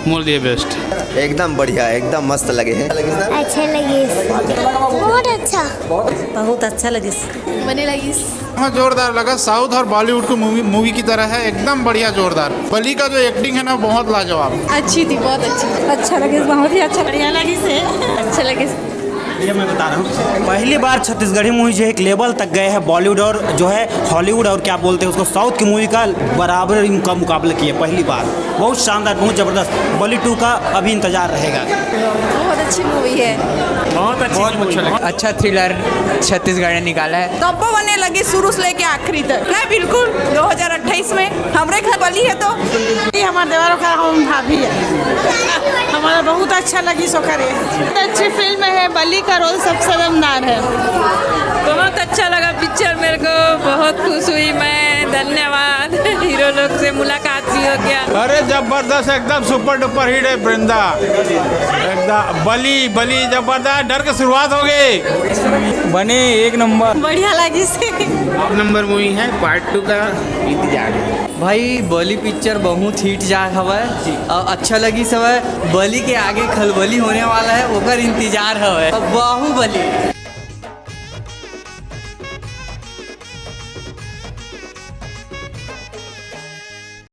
Modi best. एकदम बढ़िया, एकदम मस्त लगे हैं। अच्छा लगे, बहुत अच्छा, बहुत अच्छा लगे, बने लगी। हाँ, जोरदार लगा। साउथ और बॉलीवुड की मूवी की तरह है, एकदम बढ़िया जोरदार। बली का जो एक्टिंग है ना, बहुत लाजवाब, अच्छी थी, बहुत अच्छी। अच्छा लगे, बहुत ही अच्छा, बढ़िया लगी से, अच्छा लगे। ये मैं बता रहा हूँ, पहली बार छत्तीसगढ़ी मूवी जो है एक लेवल तक गए हैं, बॉलीवुड और जो है हॉलीवुड और क्या बोलते हैं उसको, साउथ की मूवी का बराबर इनका मुकाबला किया पहली बार। बहुत शानदार, बहुत ज़बरदस्त। बली 2 का अभी इंतजार रहेगा। बहुत अच्छी मूवी है, बहुत अच्छी, अच्छा थ्रिलर छत्तीसगढ़ ने निकाला है। तब्बो बने लगी शुरू से लेके आखिरी तक है, बिल्कुल 2028 में हमरे घर बली है तो ये हमारे देवारों का हम भाभी है, हमारा बहुत अच्छा लगी सोकर। अच्छी फिल्म है, बली का रोल सबसे दमदार है। बहुत अच्छा लगा पिक्चर, मेरे को बहुत खुश हुई मैं। धन्यवाद, हीरो लोग से मुलाकात भी हो गया। अरे जबरदस्त, एकदम सुपर डुपर हिट है वृंदा, एकदम बली जबरदस्त। डर की शुरुआत हो गई, बने एक नंबर, बढ़िया लगी से। नंबर मूवी है, पार्ट 2 का इंतजार। भाई बली पिक्चर बहुत हिट जा हवा, अच्छा लगी सब। बली के आगे खलबली होने वाला है, ओकर इंतजार हवा। बाहुबली